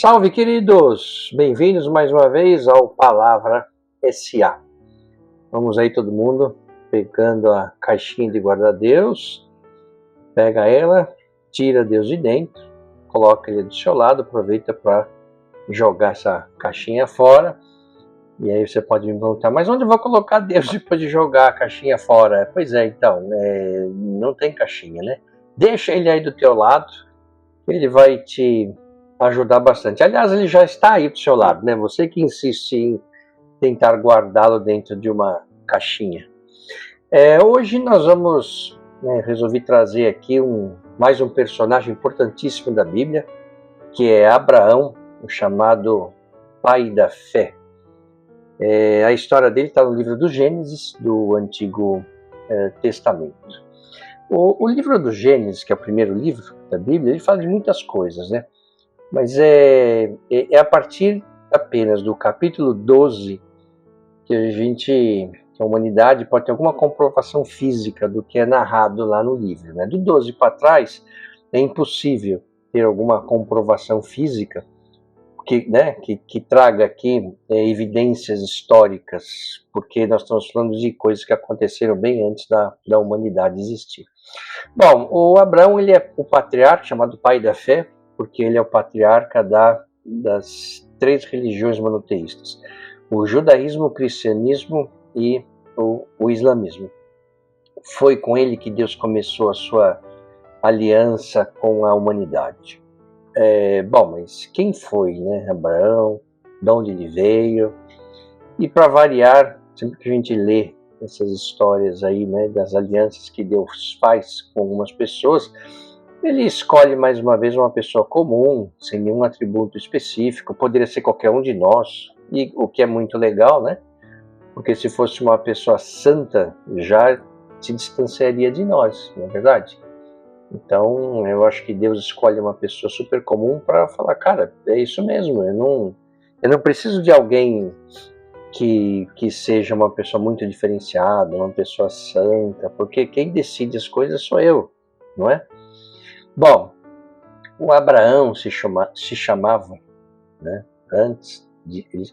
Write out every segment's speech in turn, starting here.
Salve, queridos! Bem-vindos mais uma vez ao Palavra SA. Vamos aí todo mundo pegando a caixinha de guarda-Deus, pega ela, tira Deus de dentro, coloca ele do seu lado, aproveita para jogar essa caixinha fora. E aí você pode me perguntar, mas onde eu vou colocar Deus depois de jogar a caixinha fora? Pois é, então, não tem caixinha, né? Deixa ele aí do teu lado, ele vai te ajudar bastante. Aliás, ele já está aí do seu lado, né? Você que insiste em tentar guardá-lo dentro de uma caixinha. Hoje nós vamos, resolvi trazer aqui mais um personagem importantíssimo da Bíblia, que é Abraão, o chamado pai da fé. A história dele está no livro do Gênesis, do Antigo Testamento. O livro do Gênesis, que é o primeiro livro da Bíblia, ele fala de muitas coisas, né? Mas é a partir apenas do capítulo 12 que a humanidade pode ter alguma comprovação física do que é narrado lá no livro, né? Do 12 para trás é impossível ter alguma comprovação física que traga aqui evidências históricas, porque nós estamos falando de coisas que aconteceram bem antes da humanidade existir. Bom, o Abraão, ele é o patriarca, chamado pai da fé, porque ele é o patriarca das três religiões monoteístas: o judaísmo, o cristianismo e o islamismo. Foi com ele que Deus começou a sua aliança com a humanidade. Bom, mas quem foi, né? Abraão, de onde ele veio? E para variar, sempre que a gente lê essas histórias aí, né, das alianças que Deus faz com algumas pessoas, ele escolhe mais uma vez uma pessoa comum, sem nenhum atributo específico, poderia ser qualquer um de nós, e o que é muito legal, né? Porque se fosse uma pessoa santa, já se distanciaria de nós, não é verdade? Então, eu acho que Deus escolhe uma pessoa super comum para falar, cara, é isso mesmo, eu não preciso de alguém que seja uma pessoa muito diferenciada, uma pessoa santa, porque quem decide as coisas sou eu, não é? Bom, o Abraão se chamava, né,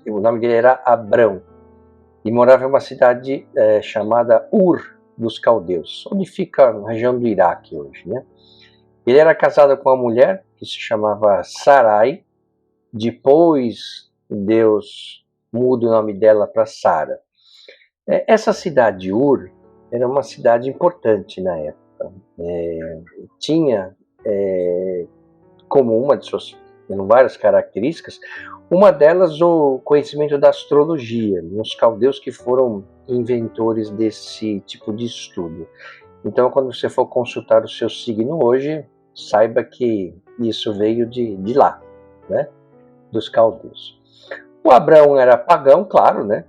o nome dele era Abrão, e morava em uma cidade chamada Ur dos Caldeus, onde fica a região do Iraque hoje, né? Ele era casado com uma mulher que se chamava Sarai, depois Deus muda o nome dela para Sara. Essa cidade Ur era uma cidade importante na época. Tinha como uma de suas várias características, uma delas o conhecimento da astrologia, os caldeus que foram inventores desse tipo de estudo. Então, quando você for consultar o seu signo hoje, saiba que isso veio de lá, né? Dos caldeus. O Abraão era pagão, claro, né?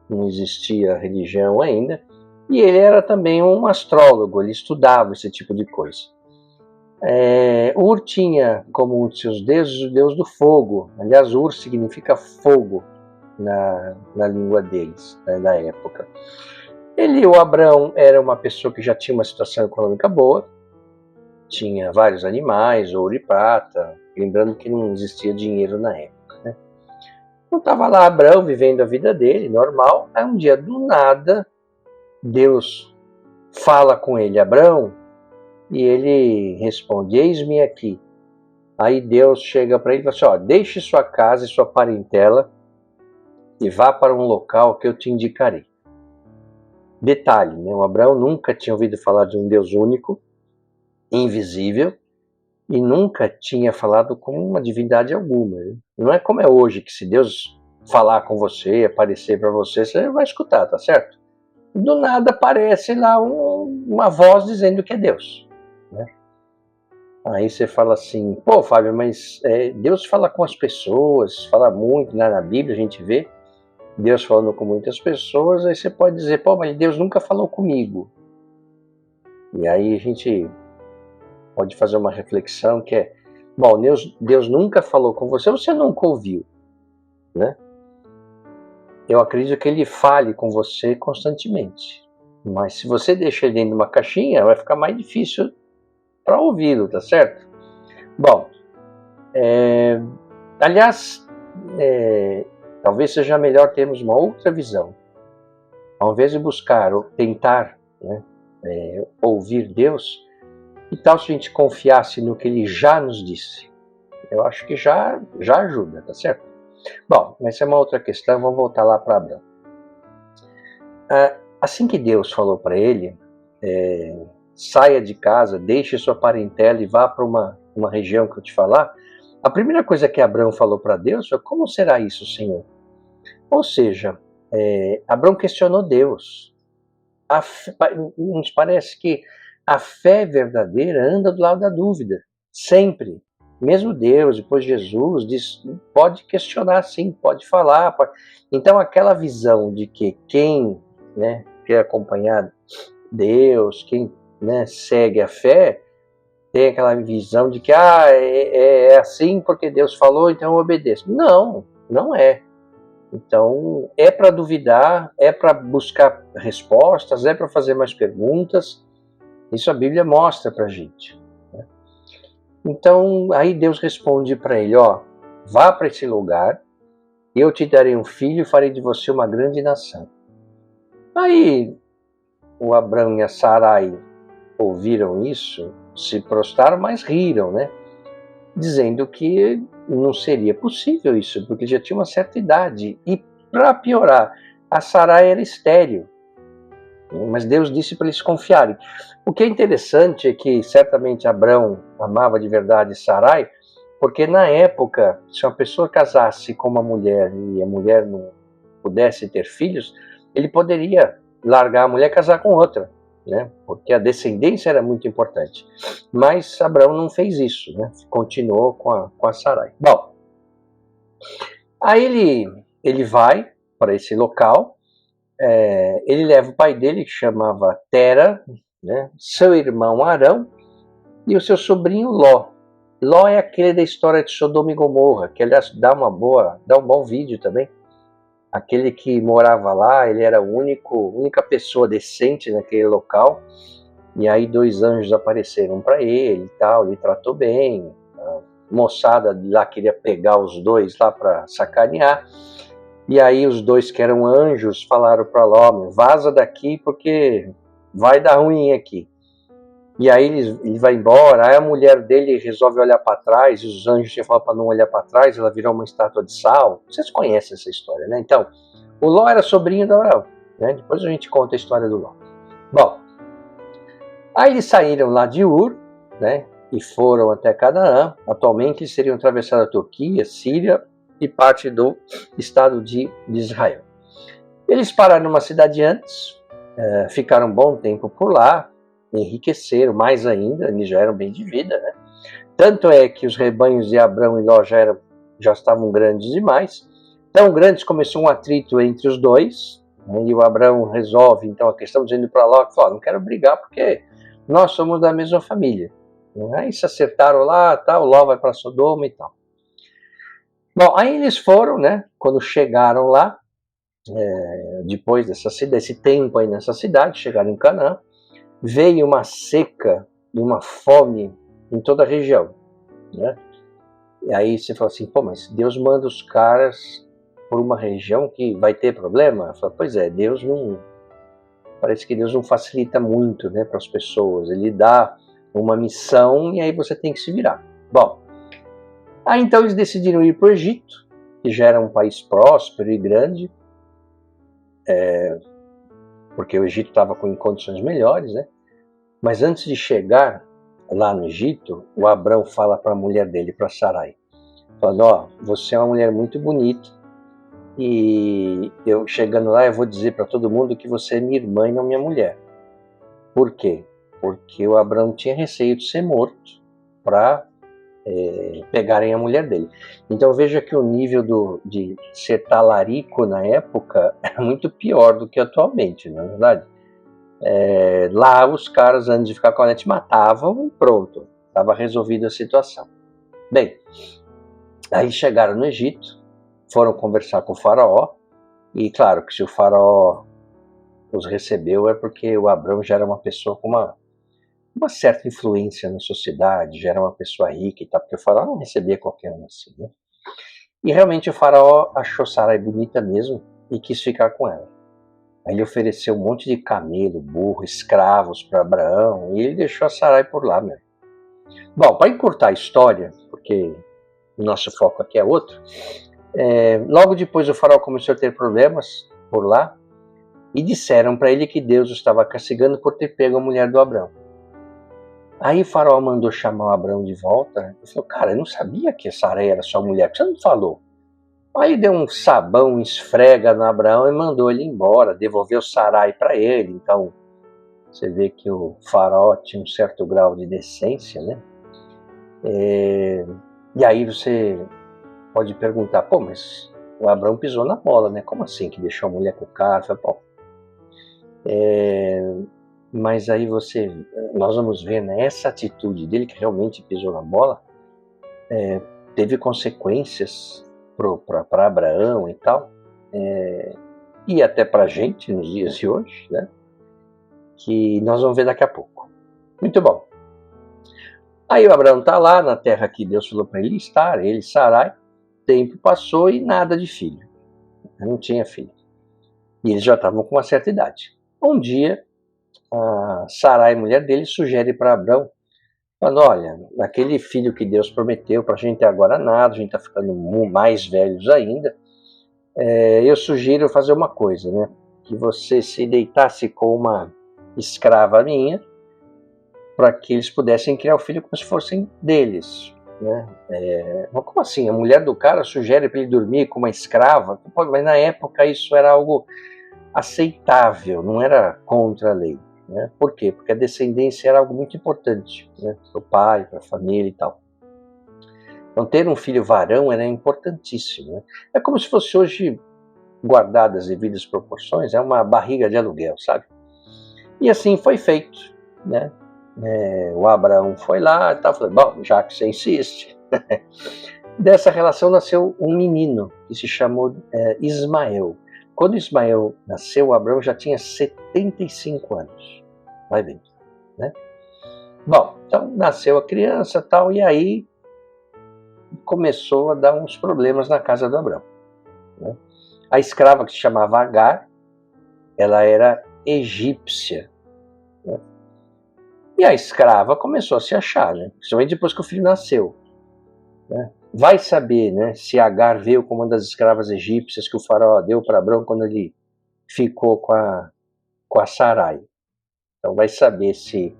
Não existia religião ainda, e ele era também um astrólogo, ele estudava esse tipo de coisa. Ur tinha como um de seus deuses o deus do fogo. Aliás, Ur significa fogo na língua deles, né, da época. O Abraão, era uma pessoa que já tinha uma situação econômica boa, tinha vários animais, ouro e prata, lembrando que não existia dinheiro na época, né? Então estava lá Abraão vivendo a vida dele, normal. Aí um dia, do nada, Deus fala com ele, Abraão, e ele responde, eis-me aqui. Aí Deus chega para ele e fala assim, deixe sua casa e sua parentela e vá para um local que eu te indicarei. Detalhe, né? O Abraão nunca tinha ouvido falar de um Deus único, invisível, e nunca tinha falado com uma divindade alguma. Né? Não é como é hoje, que se Deus falar com você, aparecer para você, você vai escutar, tá certo? Do nada aparece lá uma voz dizendo que é Deus. Né? Aí você fala assim, pô, Fábio, mas Deus fala com as pessoas, fala muito, né? Na Bíblia a gente vê Deus falando com muitas pessoas, aí você pode dizer, pô, mas Deus nunca falou comigo. E aí a gente pode fazer uma reflexão que é, bom, Deus nunca falou com você, você nunca ouviu, né? Eu acredito que ele fale com você constantemente, mas se você deixa ele dentro de uma caixinha, vai ficar mais difícil para ouvi-lo, tá certo? Bom, Aliás, talvez seja melhor termos uma outra visão. Ao invés de buscar ou tentar, né, ouvir Deus, que tal se a gente confiasse no que Ele já nos disse? Eu acho que já ajuda, tá certo? Bom, mas essa é uma outra questão, vamos voltar lá para Abraão. Assim que Deus falou para ele, saia de casa, deixe sua parentela e vá para uma região que eu te falar, a primeira coisa que Abraão falou para Deus foi: como será isso, Senhor? Ou seja, Abraão questionou Deus. Nos parece que a fé verdadeira anda do lado da dúvida, sempre. Mesmo Deus, depois Jesus, diz, pode questionar sim, pode falar. Então aquela visão de que quem, né, quer acompanhar Deus, quem, né, segue a fé, tem aquela visão de que é assim porque Deus falou, então eu obedeço. Não, não é. Então, é para duvidar, é para buscar respostas, é para fazer mais perguntas. Isso a Bíblia mostra para a gente. Né? Então, aí Deus responde para ele: vá para esse lugar, eu te darei um filho e farei de você uma grande nação. Aí, o Abrão e a Sarai ouviram isso, se prostraram, mas riram, né? Dizendo que não seria possível isso, porque já tinha uma certa idade. E, para piorar, a Sarai era estéril. Mas Deus disse para eles confiarem. O que é interessante é que certamente Abrão amava de verdade Sarai, porque na época, se uma pessoa casasse com uma mulher e a mulher não pudesse ter filhos, ele poderia largar a mulher e casar com outra, né? Porque a descendência era muito importante. Mas Abrão não fez isso, né? Continuou com a Sarai. Bom, aí ele vai para esse local. Ele leva o pai dele, que chamava Tera, né, seu irmão Arão e o seu sobrinho Ló. Ló é aquele da história de Sodoma e Gomorra, que aliás dá um bom vídeo também. Aquele que morava lá, ele era a única pessoa decente naquele local, e aí 2 anjos apareceram para ele e tal, ele tratou bem, a moçada de lá queria pegar os dois lá para sacanear. E aí os 2 que eram anjos falaram para Ló: vaza daqui porque vai dar ruim aqui. E aí ele vai embora, aí a mulher dele resolve olhar para trás, e os anjos tinham falado para não olhar para trás, ela virou uma estátua de sal. Vocês conhecem essa história, né? Então, o Ló era sobrinho de Abraão, né? Depois a gente conta a história do Ló. Bom, aí eles saíram lá de Ur, né? E foram até Canaã. Atualmente eles teriam atravessado a Turquia, Síria e parte do estado de Israel. Eles pararam numa cidade antes, ficaram um bom tempo por lá, enriqueceram mais ainda, eles já eram bem de vida, né? Tanto é que os rebanhos de Abrão e Ló já estavam grandes demais, tão grandes que começou um atrito entre os dois, né? E o Abrão resolve então a questão, dizendo para Ló que não quero brigar porque nós somos da mesma família. Aí se acertaram lá, tal, Ló vai para Sodoma e tal. Bom, aí eles foram, né? Quando chegaram lá, depois desse tempo aí nessa cidade, chegaram em Canaã, veio uma seca e uma fome em toda a região, né? E aí você fala assim: mas Deus manda os caras por uma região que vai ter problema? Eu falo: pois é, parece que Deus não facilita muito, né, para as pessoas. Ele dá uma missão e aí você tem que se virar. Bom, aí então eles decidiram ir para o Egito, que já era um país próspero e grande, porque o Egito estava em condições melhores, né? Mas antes de chegar lá no Egito, o Abrão fala para a mulher dele, para Sarai, falando: você é uma mulher muito bonita, e eu chegando lá eu vou dizer para todo mundo que você é minha irmã e não minha mulher. Por quê? Porque o Abrão tinha receio de ser morto para pegarem a mulher dele. Então veja que o nível de ser talarico na época era muito pior do que atualmente, não é verdade? Lá os caras, antes de ficar com a net, matavam e pronto, estava resolvida a situação. Bem, aí chegaram no Egito, foram conversar com o faraó, e claro que se o faraó os recebeu é porque o Abrão já era uma pessoa com uma certa influência na sociedade, já era uma pessoa rica e tal, porque o faraó não recebia qualquer um assim, né? E realmente o faraó achou Sarai bonita mesmo e quis ficar com ela. Aí ele ofereceu um monte de camelo, burro, escravos para Abraão e ele deixou a Sarai por lá mesmo. Bom, para encurtar a história, porque o nosso foco aqui é outro, logo depois o faraó começou a ter problemas por lá e disseram para ele que Deus o estava castigando por ter pego a mulher do Abraão. Aí o faraó mandou chamar o Abraão de volta e falou, cara, eu não sabia que a Sarai era sua mulher, por que você não falou? Aí deu um sabão, um esfrega no Abraão e mandou ele embora, devolveu Sarai para ele. Então, você vê que o faraó tinha um certo grau de decência, né? E aí você pode perguntar, pô, mas o Abraão pisou na bola, né? Como assim que deixou a mulher com o cara? Bom, mas aí nós vamos ver, né, essa atitude dele, que realmente pisou na bola, teve consequências para Abraão e tal, e até para a gente nos dias de hoje, né, que nós vamos ver daqui a pouco. Muito bom. Aí o Abraão está lá na terra que Deus falou para ele estar, ele e Sarai, tempo passou e nada de filho, não tinha filho. E eles já estavam com uma certa idade. Um dia, a Sarai, mulher dele, sugere para Abraão, falando, olha, aquele filho que Deus prometeu para a gente agora nada, a gente está ficando mais velhos ainda, eu sugiro fazer uma coisa, né? Que você se deitasse com uma escrava minha, para que eles pudessem criar o filho como se fossem deles, né? Mas como assim? A mulher do cara sugere para ele dormir com uma escrava? Mas na época isso era algo aceitável, não era contra a lei. Né? Por quê? Porque a descendência era algo muito importante, né? Para o pai, para a família e tal. Então ter um filho varão era importantíssimo. Né? É como se fosse hoje, guardadas as devidas proporções, é uma barriga de aluguel, sabe? E assim foi feito. Né? O Abraão foi lá e tal, falou, bom, já que você insiste. Dessa relação nasceu um menino que se chamou Ismael. Quando Ismael nasceu, Abraão já tinha 75 anos. Vai vendo, né? Bom, então nasceu a criança e tal, e aí começou a dar uns problemas na casa do Abraão. Né? A escrava, que se chamava Agar, ela era egípcia. Né? E a escrava começou a se achar, né? Principalmente depois que o filho nasceu. Né? Vai saber, né, se Agar veio como uma das escravas egípcias que o faraó deu para Abraão quando ele ficou com a Sarai. Então vai saber se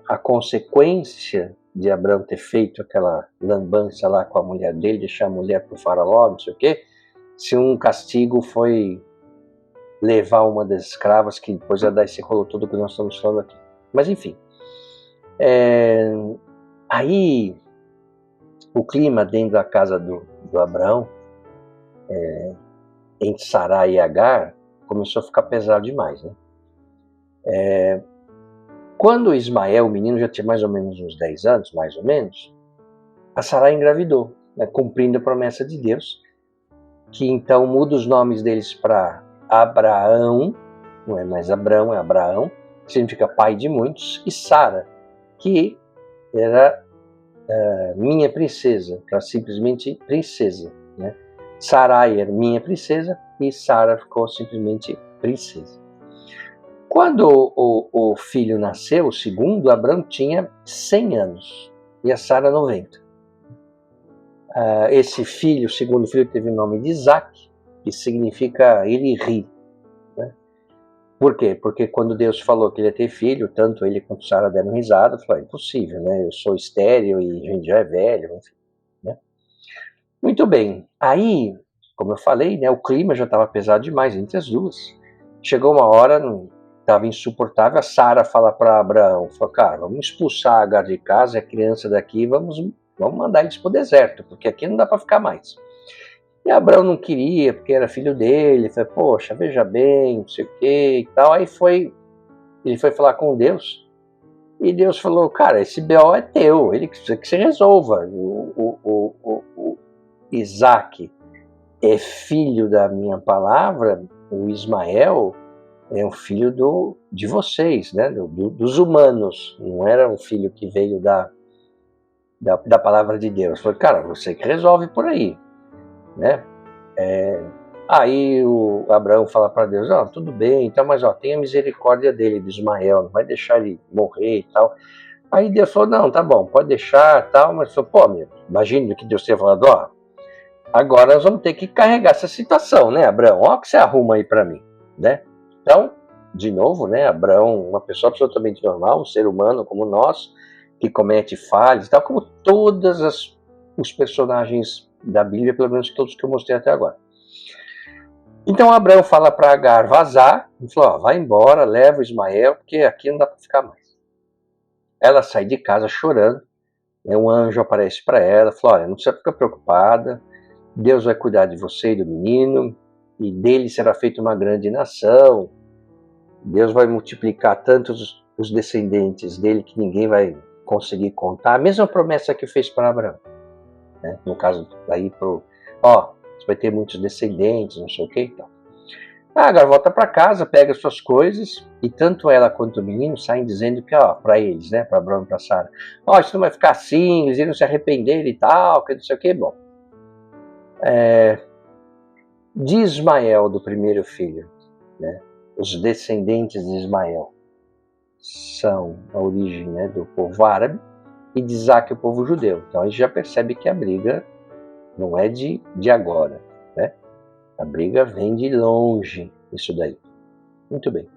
a consequência de Abraão ter feito aquela lambança lá com a mulher dele, deixar a mulher para o faraó, não sei o quê, se um castigo foi levar uma das escravas, que depois ia dar esse rolo todo que nós estamos falando aqui. Mas enfim. Aí o clima dentro da casa do Abraão, entre Sarai e Agar, começou a ficar pesado demais, né? Quando Ismael, o menino, já tinha mais ou menos uns 10 anos, mais ou menos, a Sarai engravidou, né, cumprindo a promessa de Deus, que então muda os nomes deles para Abraão, não é mais Abrão, é Abraão, que significa pai de muitos, e Sara, que era minha princesa, para simplesmente princesa. Né? Sarai era minha princesa e Sara ficou simplesmente princesa. Quando o filho nasceu, o segundo, Abraão tinha 100 anos e a Sara 90. Esse filho, o segundo filho, teve o nome de Isaac, que significa ele ri. Né? Por quê? Porque quando Deus falou que ele ia ter filho, tanto ele quanto Sara deram risada, falou, é impossível, né? Eu sou estéril e a gente já é velho, enfim. Né? Muito bem, aí, como eu falei, né, o clima já estava pesado demais entre as duas. Chegou uma hora, estava insuportável, a Sara fala para Abraão, falou, cara, vamos expulsar a Agar de casa, a criança daqui, vamos mandar eles para o deserto, porque aqui não dá para ficar mais. E Abraão não queria, porque era filho dele, falou, poxa, veja bem, não sei o que e tal. Aí ele foi falar com Deus, e Deus falou, cara, esse B.O. é teu, ele que se resolva. O Isaac é filho da minha palavra, o Ismael é um filho de vocês, né? Dos humanos, não era um filho que veio da palavra de Deus. Falei, cara, você que resolve por aí, né? Aí o Abraão fala para Deus, tudo bem, então, mas tenha misericórdia dele, de Ismael, não vai deixar ele morrer e tal. Aí Deus falou, não, tá bom, pode deixar tal, mas falou, pô, imagine que Deus tenha falado, agora nós vamos ter que carregar essa situação, né, Abraão? Olha o que você arruma aí para mim, né? Então, de novo, né, Abraão, uma pessoa absolutamente normal, um ser humano como nós, que comete falhas e tal, como todos os personagens da Bíblia, pelo menos todos que eu mostrei até agora. Então Abraão fala para Agar vazar, e falou, vai embora, leva o Ismael, porque aqui não dá para ficar mais. Ela sai de casa chorando, um anjo aparece para ela, falou, olha, não precisa ficar preocupada, Deus vai cuidar de você e do menino, e dele será feita uma grande nação, Deus vai multiplicar tantos os descendentes dele que ninguém vai conseguir contar, a mesma promessa que fez para Abraão, né? No caso, aí você vai ter muitos descendentes, não sei o que e tal. Agora volta para casa, pega suas coisas, e tanto ela quanto o menino saem dizendo que, para eles, né, para Abraão e para Sara, isso não vai ficar assim, eles iriam se arrepender e tal, que não sei o que, bom. De Ismael, do primeiro filho, né, os descendentes de Ismael são a origem, né, do povo árabe, e de Isaac, o povo judeu. Então a gente já percebe que a briga não é de agora, né? A briga vem de longe, isso daí. Muito bem.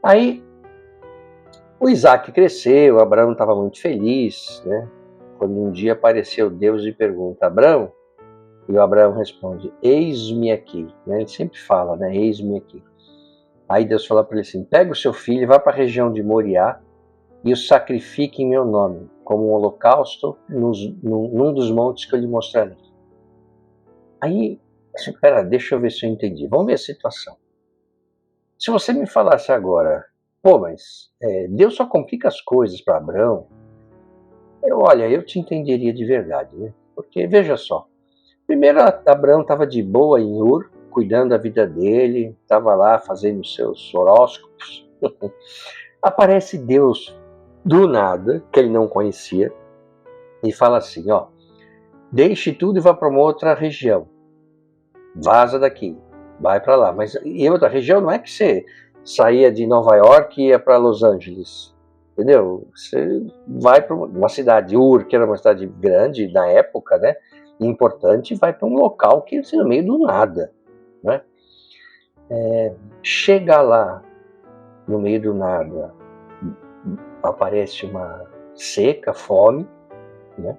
Aí, o Isaac cresceu, Abraão estava muito feliz, né? Quando um dia apareceu Deus e pergunta, Abraão? E o Abraão responde, eis-me aqui. Ele sempre fala, né? Eis-me aqui. Aí Deus fala para ele assim, pega o seu filho, vá para a região de Moriá e o sacrifique em meu nome, como um holocausto num dos montes que eu lhe mostrarei. Aí, espera, deixa eu ver se eu entendi. Vamos ver a situação. Se você me falasse agora, mas Deus só complica as coisas para Abraão, eu te entenderia de verdade, né? Porque, veja só, primeiro Abraão estava de boa em Ur, cuidando da vida dele, estava lá fazendo seus horóscopos. Aparece Deus do nada, que ele não conhecia, e fala assim, deixe tudo e vá para uma outra região. Vaza daqui, vai para lá. Mas e outra região não é que você saía de Nova York e ia para Los Angeles, entendeu? Você vai para uma cidade, Ur, que era uma cidade grande na época, né? Importante, vai para um local que é no meio do nada, né? Chega lá, no meio do nada, aparece uma seca, fome, né?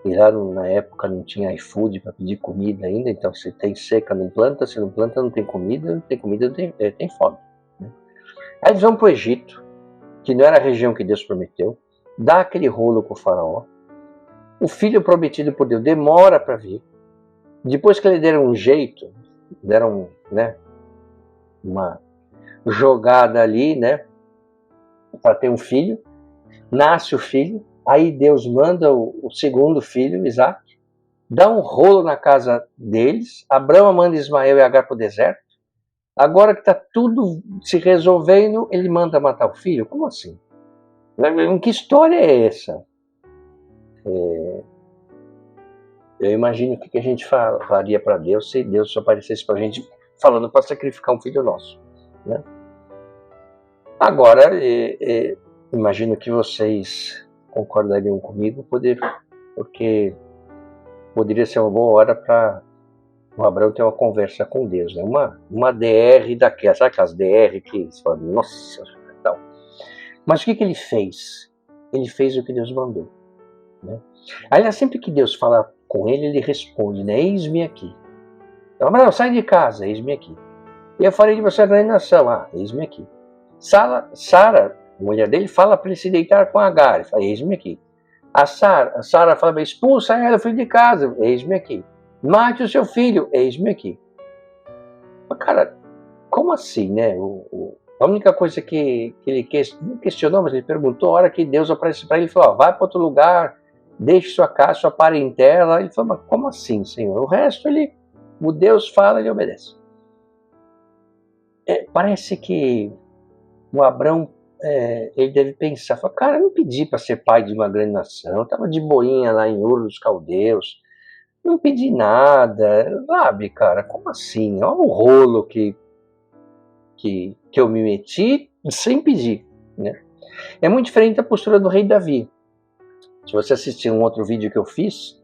E lá na época não tinha iFood para pedir comida ainda, então se tem seca não planta, se não planta não tem comida tem fome. Né? Aí eles vão para o Egito, que não era a região que Deus prometeu, dá aquele rolo com o faraó, o filho prometido por Deus demora para vir, depois que eles deram um jeito, deram, né, uma jogada ali, né, para ter um filho, nasce o filho, aí Deus manda o segundo filho, Isaac, dá um rolo na casa deles, Abraão manda Ismael e Agar para o deserto, agora que está tudo se resolvendo, ele manda matar o filho? Como assim? Que história é essa? Eu imagino o que a gente faria para Deus se Deus aparecesse para a gente falando para sacrificar um filho nosso, né? Agora, imagino que vocês concordariam comigo, porque poderia ser uma boa hora para o Abraão ter uma conversa com Deus, né? Uma DR daquela, sabe aquelas DR que você fala, nossa, tal. Mas o que ele fez? Ele fez o que Deus mandou, né? Aliás, sempre que Deus fala com ele responde, né? Eis-me aqui. Então, Abraão, sai de casa, eis-me aqui. E eu farei de você a grande nação, eis-me aqui. Sara, mulher dele, fala para ele se deitar com Agar, fala, eis-me aqui. A Sara fala, expulsa ela, filho de casa, eis-me aqui. Mate o seu filho, eis-me aqui. Mas, cara, como assim, né? A única coisa que ele não questionou, mas ele perguntou, a hora que Deus aparece para ele, falou, vai para outro lugar, deixe sua casa, sua parentela. Ele falou, mas como assim, Senhor? O resto, o Deus fala, ele obedece. Parece que o Abraão ele deve pensar, fala, cara, eu não pedi para ser pai de uma grande nação, eu estava de boinha lá em Ur dos Caldeus, não pedi nada, sabe, cara, como assim? Olha o rolo que eu me meti sem pedir, né? É muito diferente da postura do rei Davi. Se você assistir um outro vídeo que eu fiz,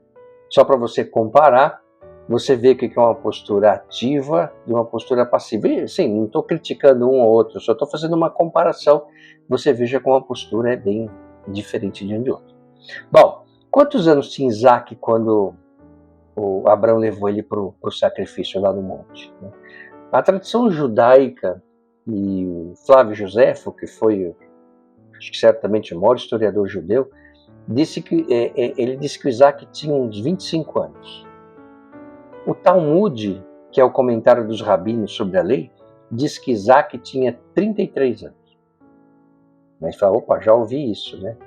só para você comparar, você vê o que é uma postura ativa e uma postura passiva. E, sim, não estou criticando um ou outro, só estou fazendo uma comparação. Você veja como a postura é bem diferente de um de outro. Bom, quantos anos tinha Isaac quando o Abraão levou ele para o sacrifício lá no monte? Né? A tradição judaica e o Flávio Joséfo, que foi, acho que certamente o maior historiador judeu, ele disse que o Isaac tinha uns 25 anos. O Talmud, que é o comentário dos rabinos sobre a lei, diz que Isaac tinha 33 anos. Mas fala, opa, já ouvi isso, né?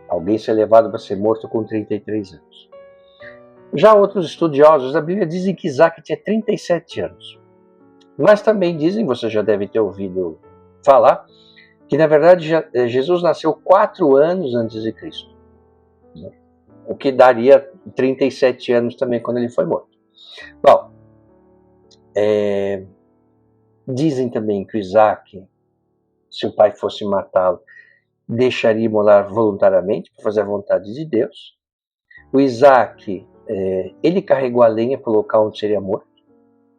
Alguém ser levado para ser morto com 33 anos. Já outros estudiosos da Bíblia dizem que Isaac tinha 37 anos. Mas também dizem, você já deve ter ouvido falar, que na verdade Jesus nasceu 4 anos antes de Cristo. Né? O que daria 37 anos também quando ele foi morto. Bom, dizem também que o Isaac, se o pai fosse matá-lo, deixaria imolar voluntariamente para fazer a vontade de Deus. O Isaac, ele carregou a lenha para o local onde seria morto.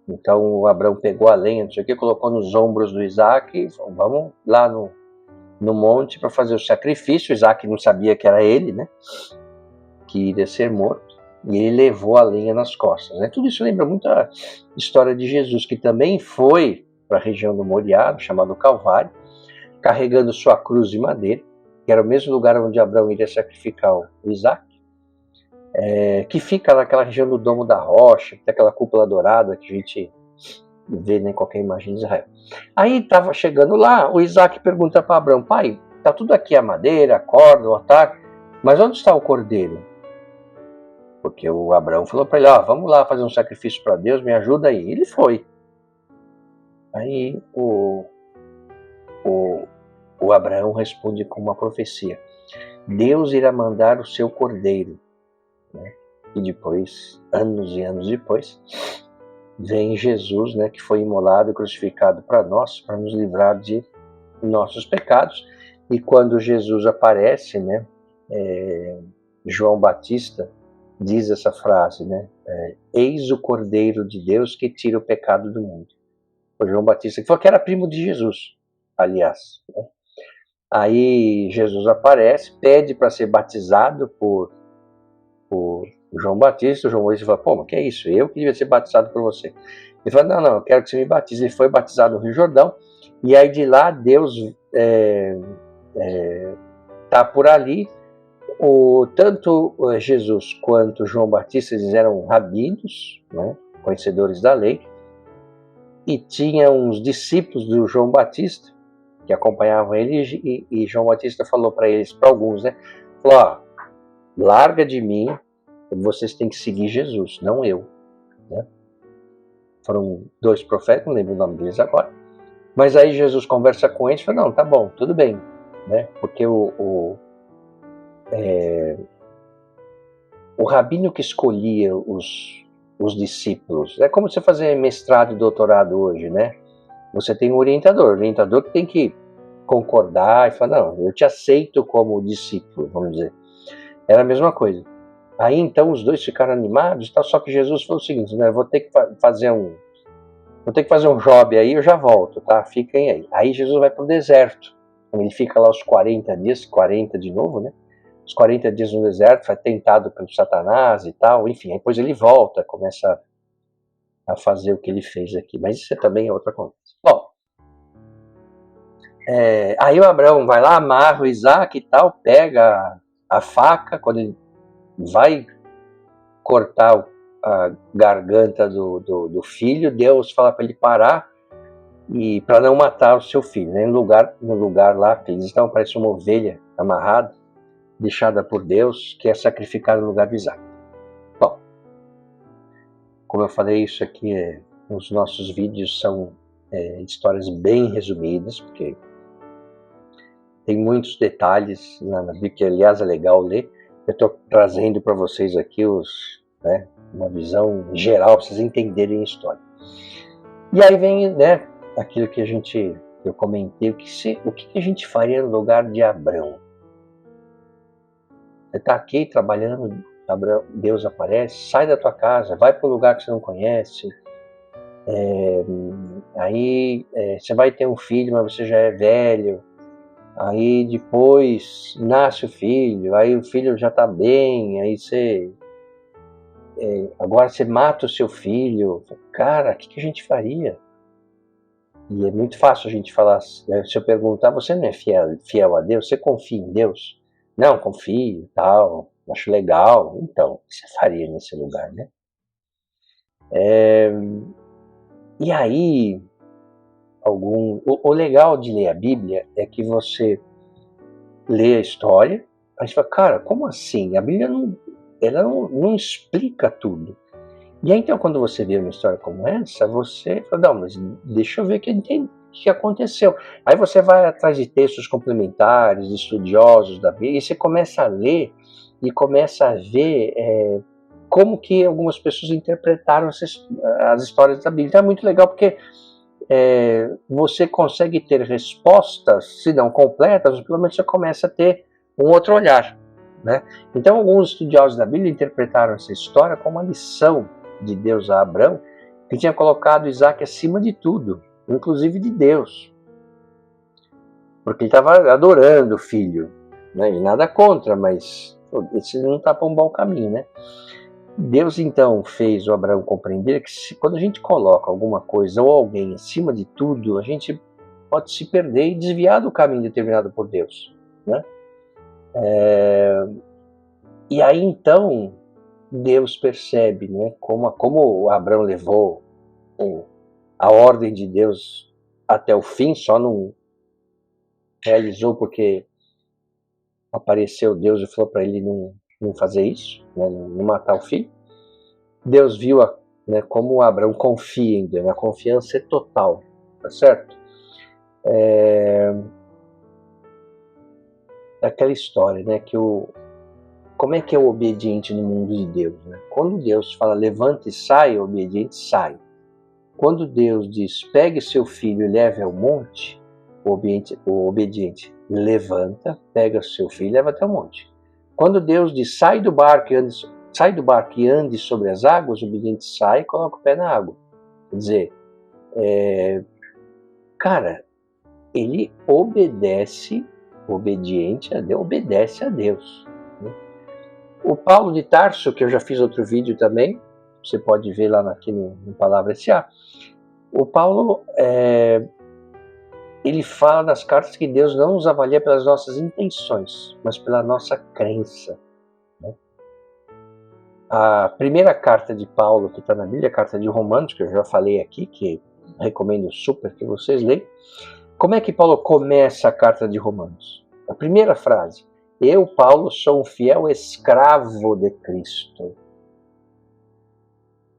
Então o Abraão pegou a lenha, não sei o que, colocou nos ombros do Isaac e falou, vamos lá no monte para fazer o sacrifício. O Isaac não sabia que era ele, né? Que iria ser morto. E ele levou a lenha nas costas. Né? Tudo isso lembra muito a história de Jesus, que também foi para a região do Moriá, chamado Calvário, carregando sua cruz de madeira, que era o mesmo lugar onde Abraão iria sacrificar o Isaac, que fica naquela região do Domo da Rocha, que tem aquela cúpula dourada que a gente vê em qualquer imagem de Israel. Aí estava chegando lá, o Isaac pergunta para Abraão, pai, tá tudo aqui a madeira, a corda, o altar, mas onde está o cordeiro? Porque o Abraão falou para ele, vamos lá fazer um sacrifício para Deus, me ajuda aí. Ele foi. Aí o Abraão responde com uma profecia. Deus irá mandar o seu cordeiro. Né? E depois, anos e anos depois, vem Jesus, né, que foi imolado e crucificado para nós, para nos livrar de nossos pecados. E quando Jesus aparece, né, João Batista diz essa frase, né, eis o Cordeiro de Deus que tira o pecado do mundo. O João Batista, que falou que era primo de Jesus, aliás. Né? Aí Jesus aparece, pede para ser batizado por João Batista. O João Batista fala, pô, mas que é isso? Eu que devia ser batizado por você. Ele fala, não, eu quero que você me batize. Ele foi batizado no Rio Jordão, e aí de lá Deus tá por ali. Tanto Jesus quanto João Batista, eles eram rabinos, né, conhecedores da lei, e tinha uns discípulos do João Batista que acompanhavam ele, e João Batista falou para eles, para alguns, né, falou, larga de mim, vocês têm que seguir Jesus, não eu. Né? Foram 2 profetas, não lembro o nome deles agora, mas aí Jesus conversa com eles e fala, não, tá bom, tudo bem, né? Porque o rabino que escolhia os discípulos, é como você fazer mestrado e doutorado hoje, né? Você tem um orientador que tem que concordar e falar, não, eu te aceito como discípulo, vamos dizer. Era a mesma coisa. Aí então os 2 ficaram animados, só que Jesus falou o seguinte, né, vou ter que fazer um job aí, eu já volto, tá? Fiquem aí. Aí Jesus vai para o deserto. Ele fica lá os 40 dias, 40 de novo, né? Os 40 dias no deserto, foi tentado pelo Satanás e tal, enfim, depois ele volta, começa a fazer o que ele fez aqui, mas isso também é outra conversa. Bom, aí o Abraão vai lá, amarra o Isaac e tal, pega a faca, quando ele vai cortar a garganta do filho, Deus fala para ele parar, e para não matar o seu filho, né? No lugar lá que eles estão, parece uma ovelha amarrada, deixada por Deus, que é sacrificada no lugar de Isaac. Bom, como eu falei, isso aqui os nossos vídeos são histórias bem resumidas, porque tem muitos detalhes na Bíblia, que aliás é legal ler. Eu estou trazendo para vocês aqui uma visão geral, para vocês entenderem a história. E aí vem, aquilo que eu comentei, o que a gente faria no lugar de Abrão? Você está aqui trabalhando, Deus aparece, sai da tua casa, vai para um lugar que você não conhece, aí você vai ter um filho, mas você já é velho, aí depois nasce o filho, aí o filho já está bem, aí agora você mata o seu filho. Cara, o que a gente faria? E é muito fácil a gente falar, né? Se eu perguntar, você não é fiel a Deus? Você confia em Deus? Não, confio, tal, acho legal. Então, o que você faria nesse lugar, né? E aí, o legal de ler a Bíblia é que você lê a história, aí você fala, cara, como assim? A Bíblia não explica tudo. E aí, então, quando você vê uma história como essa, você fala, não, mas deixa eu ver o que aconteceu. Aí você vai atrás de textos complementares, estudiosos da Bíblia, e você começa a ler e começa a ver como que algumas pessoas interpretaram as histórias da Bíblia. Então é muito legal porque você consegue ter respostas, se não completas, mas pelo menos você começa a ter um outro olhar, né? Então alguns estudiosos da Bíblia interpretaram essa história como uma lição de Deus a Abrão, que tinha colocado Isaac acima de tudo, inclusive de Deus, porque ele estava adorando o filho, né? E nada contra, mas esse não está para um bom caminho, né? Deus então fez o Abraão compreender que quando a gente coloca alguma coisa ou alguém acima de tudo, a gente pode se perder e desviar do caminho determinado por Deus, né? E aí então Deus percebe, né, como Abraão levou a ordem de Deus até o fim, só não realizou porque apareceu Deus e falou para ele não fazer isso, né, não matar o filho. Deus viu como Abraão confia em Deus, a confiança é total, tá certo? Aquela história, né, como é que é o obediente no mundo de Deus, né? Quando Deus fala levanta e sai, o obediente sai. Quando Deus diz pegue seu filho e leve ao monte, o obediente levanta, pega seu filho e leva até o monte. Quando Deus diz sai do barco e ande sobre as águas, o obediente sai e coloca o pé na água. Quer dizer, cara, ele obedece, obediente a Deus, obedece a Deus. Né? O Paulo de Tarso, que eu já fiz outro vídeo também, você pode ver lá aqui no Palavra S.A., o Paulo, ele fala nas cartas que Deus não nos avalia pelas nossas intenções, mas pela nossa crença. Né? A primeira carta de Paulo que está na Bíblia, a carta de Romanos, que eu já falei aqui, que recomendo super que vocês leiam. Como é que Paulo começa a carta de Romanos? A primeira frase, eu, Paulo, sou um fiel escravo de Cristo.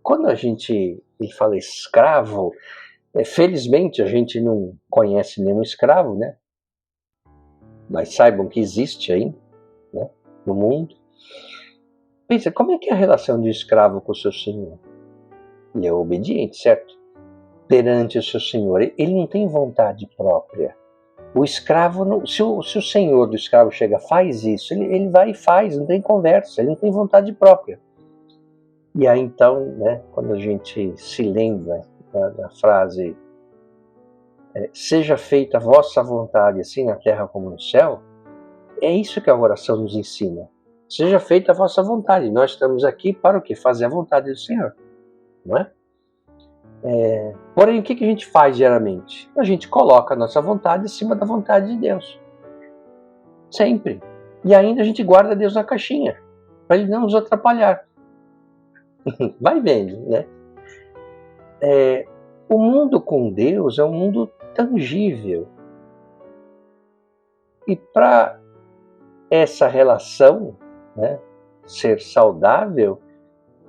Quando ele fala escravo, felizmente a gente não conhece nenhum escravo, né? Mas saibam que existe ainda, né, no mundo. Pensa, como é que é a relação de escravo com o seu senhor? Ele é obediente, certo? Perante o seu senhor. Ele não tem vontade própria. O escravo, se o senhor do escravo chega, faz isso, ele vai e faz, não tem conversa, ele não tem vontade própria. E aí então, né, quando a gente se lembra da frase seja feita a vossa vontade, assim na terra como no céu, é isso que a oração nos ensina. Seja feita a vossa vontade. Nós estamos aqui para o quê? Fazer a vontade do Senhor. Não é? Porém, o que a gente faz diariamente? A gente coloca a nossa vontade acima da vontade de Deus. Sempre. E ainda a gente guarda Deus na caixinha, para Ele não nos atrapalhar. Vai vendo, né? O mundo com Deus é um mundo tangível. E para essa relação, né, ser saudável,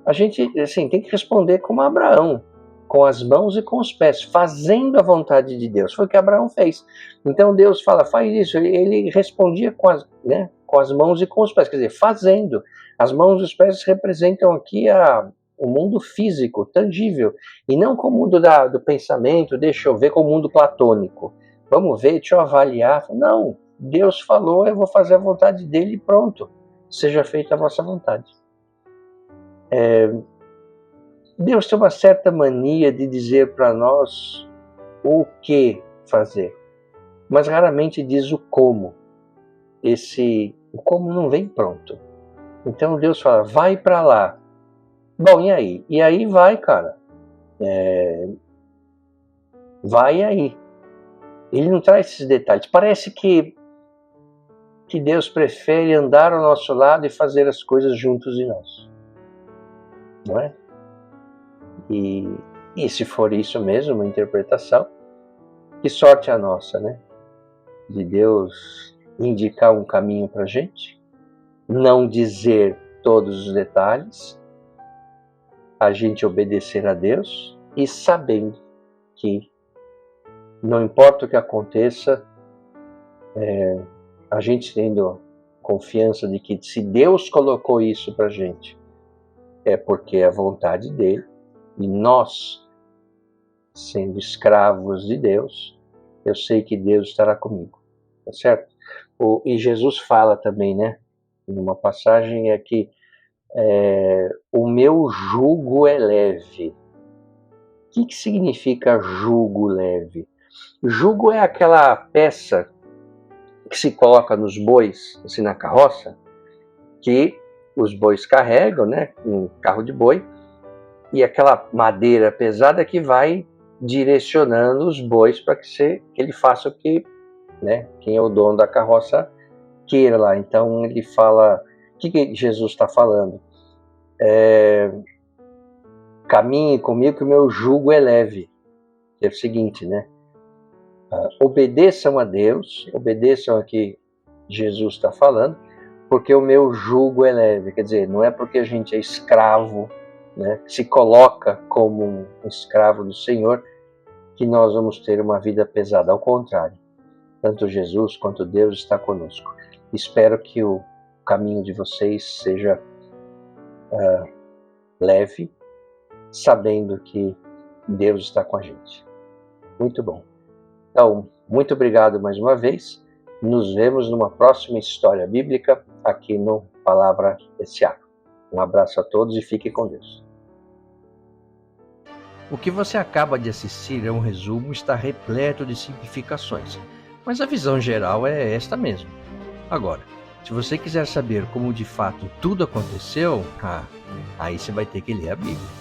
a gente assim, tem que responder como Abraão. com as mãos e com os pés, fazendo a vontade de Deus. Foi o que Abraão fez. Então Deus fala, faz isso. Ele respondia com as mãos e com os pés, quer dizer, fazendo. As mãos e os pés representam aqui o mundo físico, tangível, e não com o mundo do pensamento, deixa eu ver, com o mundo platônico. Vamos ver, deixa eu avaliar. Não, Deus falou, eu vou fazer a vontade dele e pronto. Seja feita a vossa vontade. Deus tem uma certa mania de dizer para nós o que fazer, mas raramente diz o como. O como não vem pronto. Então Deus fala, vai para lá. Bom, e aí? E aí vai, cara. Vai aí. Ele não traz esses detalhes. Parece que Deus prefere andar ao nosso lado e fazer as coisas juntos de nós. Não é? E se for isso mesmo, uma interpretação, que sorte a nossa, né? De Deus indicar um caminho para a gente, não dizer todos os detalhes, a gente obedecer a Deus e sabendo que não importa o que aconteça, a gente tendo confiança de que se Deus colocou isso para a gente, é porque é a vontade dele, e nós, sendo escravos de Deus, eu sei que Deus estará comigo, tá certo? E Jesus fala também, né, numa passagem aqui, o meu jugo é leve. O que significa jugo leve? Jugo é aquela peça que se coloca nos bois, assim na carroça, que os bois carregam, né, um carro de boi, e aquela madeira pesada que vai direcionando os bois para que ele faça o que, né, quem é o dono da carroça queira lá. Então ele fala, o que Jesus está falando? Caminhe comigo que o meu jugo é leve. É o seguinte, né? Obedeçam a Deus, obedeçam a que Jesus está falando, porque o meu jugo é leve. Quer dizer, não é porque a gente é escravo, né, se coloca como um escravo do Senhor, que nós vamos ter uma vida pesada. Ao contrário, tanto Jesus quanto Deus está conosco. Espero que o caminho de vocês seja leve, sabendo que Deus está com a gente. Muito bom. Então, muito obrigado mais uma vez. Nos vemos numa próxima história bíblica aqui no Palavra S.A. Um abraço a todos e fiquem com Deus. O que você acaba de assistir é um resumo, está repleto de simplificações, mas a visão geral é esta mesmo. Agora, se você quiser saber como de fato tudo aconteceu, aí você vai ter que ler a Bíblia.